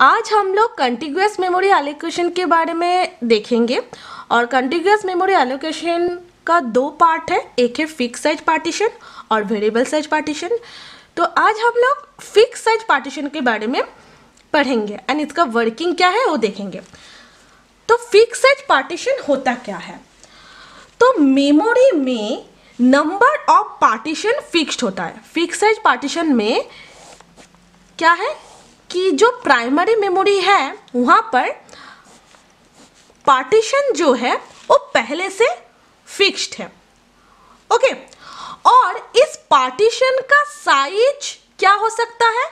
आज हम लोग कंटिग्यूअस मेमोरी एलोकेशन के बारे में देखेंगे और कंटिग्यूअस मेमोरी एलोकेशन का दो पार्ट है, एक है फिक्स साइज पार्टीशन और वेरिएबल साइज पार्टीशन। तो आज हम लोग फिक्स साइज पार्टीशन के बारे में पढ़ेंगे एंड इसका वर्किंग क्या है वो देखेंगे। तो फिक्स साइज पार्टीशन होता क्या है? तो मेमोरी में नंबर ऑफ पार्टीशन फिक्स्ड होता है। फिक्स साइज पार्टीशन में क्या है कि जो प्राइमरी मेमोरी है वहाँ पर पार्टीशन जो है वो पहले से फिक्स्ड है। ओके, और इस पार्टीशन का साइज क्या हो सकता है?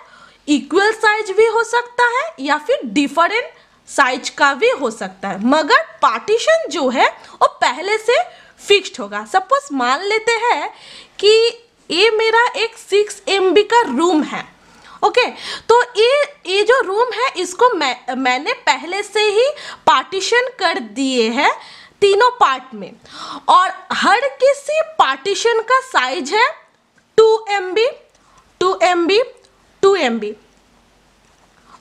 इक्वल साइज भी हो सकता है या फिर डिफरेंट साइज का भी हो सकता है, मगर पार्टीशन जो है वो पहले से फिक्स्ड होगा। सपोज मान लेते हैं कि ये मेरा एक 6 MB का रूम है। ओके, तो ये जो रूम है इसको मैंने पहले से ही पार्टीशन कर दिए हैं तीनों पार्ट में, और हर किसी पार्टीशन का साइज है 2 MB, 2 MB, 2 MB।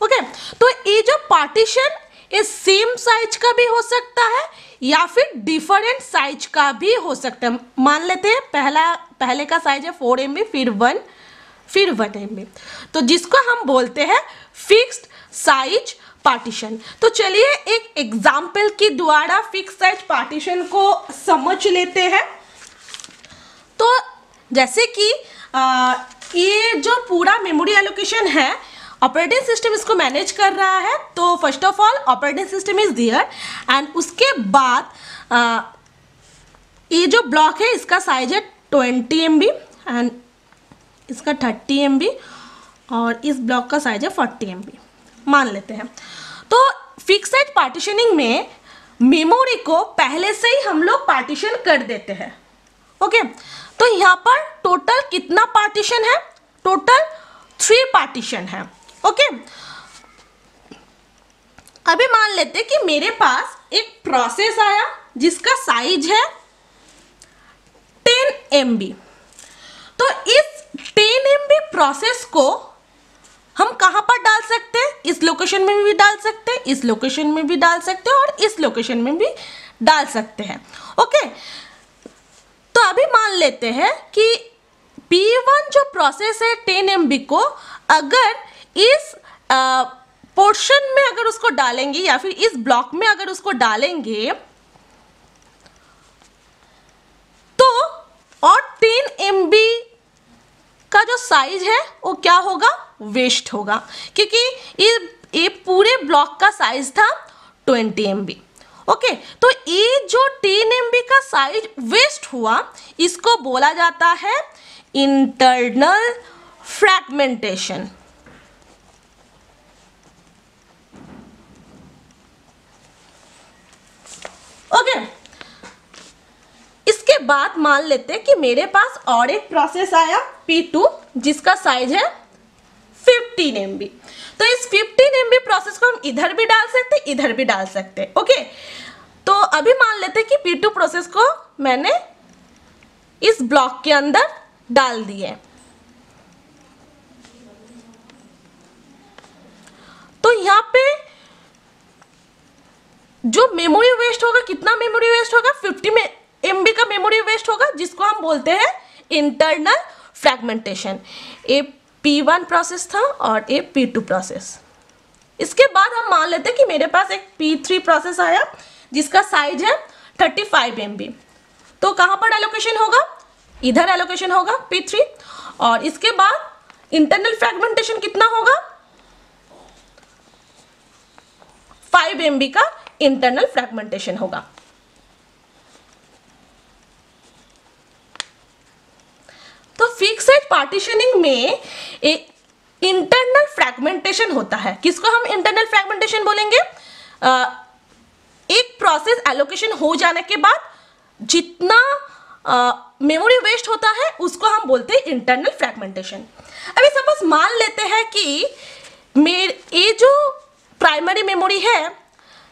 ओके, तो ये जो पार्टीशन ये सेम साइज का भी हो सकता है या फिर डिफरेंट साइज का भी हो सकता है। मान लेते हैं पहले का साइज है 4 MB, फिर 1 MB, तो जिसको हम बोलते हैं फिक्स्ड साइज पार्टीशन। तो चलिए एक एग्जाम्पल के द्वारा फिक्स साइज पार्टीशन को समझ लेते हैं। तो जैसे कि ये जो पूरा मेमोरी एलोकेशन है, ऑपरेटिंग सिस्टम इसको मैनेज कर रहा है। तो first of all operating system is there and उसके बाद ये जो ब्लॉक है इसका साइज है 20 MB एंड इसका 30 MB और इस ब्लॉक का साइज है 40 MB मान लेते हैं। तो फिक्स साइज पार्टीशनिंग में मेमोरी को पहले से ही हम लोग पार्टीशन कर देते हैं। ओके, तो यहाँ पर टोटल कितना पार्टीशन है? टोटल 3 पार्टीशन है। ओके, अभी मान लेते कि मेरे पास एक प्रोसेस आया जिसका साइज है 10 MB। तो इस 10 MB प्रोसेस को हम कहाँ पर डाल सकते हैं? इस लोकेशन में भी डाल सकते हैं, इस लोकेशन में भी डाल सकते हैं और इस लोकेशन में भी डाल सकते हैं। ओके, तो अभी मान लेते हैं कि P1 जो प्रोसेस है 10 MB को अगर इस पोर्शन में अगर उसको डालेंगे या फिर इस ब्लॉक में अगर उसको डालेंगे तो और 10 MB का जो साइज है वो क्या होगा? वेस्ट होगा, क्योंकि ये पूरे ब्लॉक का साइज था 20 MB। ओके, तो ये जो 10 MB का साइज वेस्ट हुआ इसको बोला जाता है इंटरनल फ्रैगमेंटेशन। ओके, इसके बाद मान लेते हैं कि मेरे पास और एक प्रोसेस आया P2 जिसका साइज है 15 MB। तो इस 15 MB प्रोसेस को हम इधर भी डाल सकते, इधर भी डाल सकते। ओके, तो अभी मान लेते हैं कि P2 प्रोसेस को मैंने इस ब्लॉक के अंदर डाल दिए। तो यहाँ पे जो मेमोरी वेस्ट होगा, कितना मेमोरी वेस्ट होगा? 50 MB का मेमोरी वेस्ट होगा, जिसको हम बोलते हैं इंटरनल फ्रैगमेंटेशन। ये P1 प्रोसेस था और ये P2 प्रोसेस। इसके बाद हम मान लेते हैं कि मेरे पास एक P3 प्रोसेस आया जिसका साइज है 35 MB। तो कहाँ पर एलोकेशन होगा? इधर एलोकेशन होगा P3, और इसके बाद इंटरनल फ्रैगमेंटेशन कितना होगा? 5 MB का इंटरनल फ्रैगमेंटेशन होगा। तो फिक्स साइज पार्टीशनिंग में एक इंटरनल फ्रैगमेंटेशन होता है। किसको हम इंटरनल फ्रैगमेंटेशन बोलेंगे? एक प्रोसेस एलोकेशन हो जाने के बाद जितना मेमोरी वेस्ट होता है उसको हम बोलते हैं इंटरनल फ्रैगमेंटेशन। अभी सपोज मान लेते हैं कि ये जो प्राइमरी मेमोरी है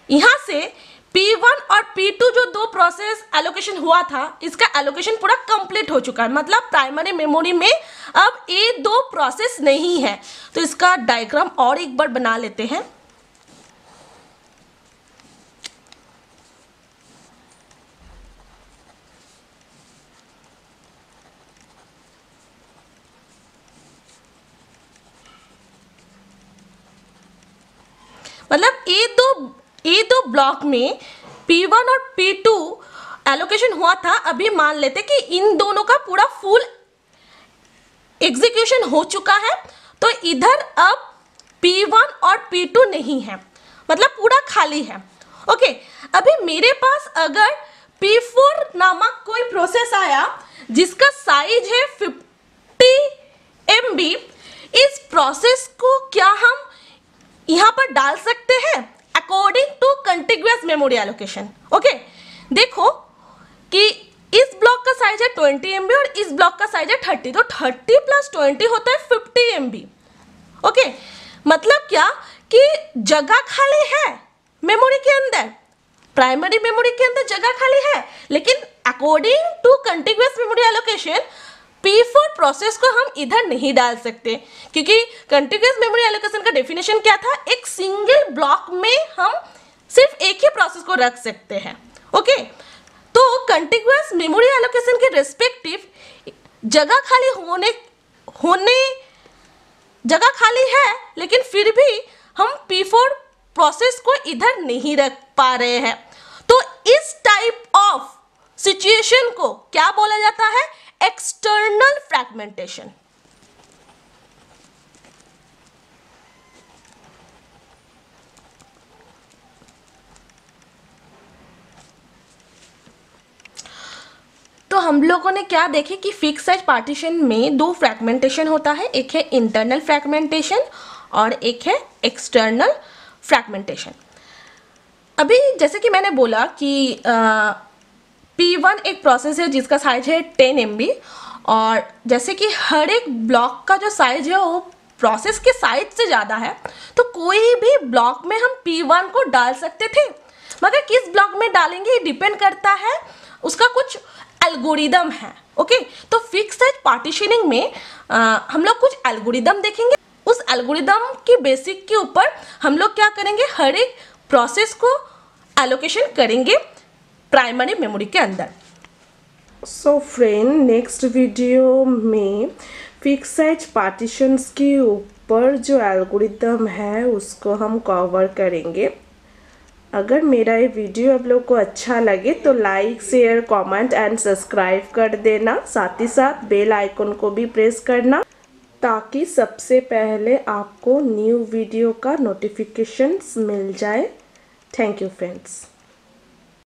यहाँ से P1 और P2 जो दो प्रोसेस एलोकेशन हुआ था इसका एलोकेशन पूरा कंप्लीट हो चुका है, मतलब प्राइमरी मेमोरी में अब ये दो प्रोसेस नहीं है। तो इसका डायग्राम और एक बार बना लेते हैं। मतलब ए दो ब्लॉक में P1 और P2 एलोकेशन हुआ था। अभी मान लेते कि इन दोनों का पूरा फुल एग्जीक्यूशन हो चुका है, तो इधर अब P1 और P2 नहीं है, मतलब पूरा खाली है। ओके, अभी मेरे पास अगर P4 नामक कोई प्रोसेस आया जिसका साइज है 50 MB, इस प्रोसेस को क्या हम यहाँ पर डाल सकते हैं according to contiguous memory allocation. Okay, देखो कि इस ब्लॉक का साइज है 20 MB और इस ब्लॉक का साइज है 30, तो 30 + 20 होता है 50 MB। ओके, मतलब क्या कि जगह खाली है मेमोरी के अंदर, प्राइमरी मेमोरी के अंदर जगह खाली है, लेकिन according to contiguous memory allocation P4 process को हम इधर नहीं डाल सकते, क्योंकि कंटिग्यूअस मेमोरी एलोकेशन का डेफिनेशन क्या था, एक सिंगल ब्लॉक में हम सिर्फ एक ही प्रोसेस को रख सकते हैं। ओके, तो कंटिग्यूअस मेमोरी एलोकेशन के रेस्पेक्टिव जगह खाली है, लेकिन फिर भी हम P4 प्रोसेस को इधर नहीं रख पा रहे हैं। तो इस टाइप ऑफ सिचुएशन को क्या बोला जाता है, एक्सटर्नल फ्रैगमेंटेशन। तो हम लोगों ने क्या देखे कि फिक्स साइज पार्टीशन में दो फ्रैगमेंटेशन होता है, एक है इंटरनल फ्रैगमेंटेशन और एक है एक्सटर्नल फ्रैगमेंटेशन। अभी जैसे कि मैंने बोला कि P1 एक प्रोसेस है जिसका साइज है 10 MB, और जैसे कि हर एक ब्लॉक का जो साइज है वो प्रोसेस के साइज से ज़्यादा है, तो कोई भी ब्लॉक में हम P1 को डाल सकते थे, मगर किस ब्लॉक में डालेंगे ये डिपेंड करता है, उसका कुछ एल्गोरिदम है। ओके, तो फिक्स साइज पार्टीशनिंग में हम लोग कुछ एल्गोरिदम देखेंगे। उस एल्गोरिदम की बेसिक के ऊपर हम लोग क्या करेंगे, हर एक प्रोसेस को एलोकेशन करेंगे प्राइमरी मेमोरी के अंदर। सो फ्रेंड, नेक्स्ट वीडियो में फिक्स साइज पार्टीशंस के ऊपर जो एल्गोरिदम है उसको हम कवर करेंगे। अगर मेरा ये वीडियो आप लोग को अच्छा लगे तो like, share, comment and subscribe कर देना। साथ ही साथ बेल आइकन को भी प्रेस करना, ताकि सबसे पहले आपको न्यू वीडियो का नोटिफिकेशंस मिल जाए। Thank you friends.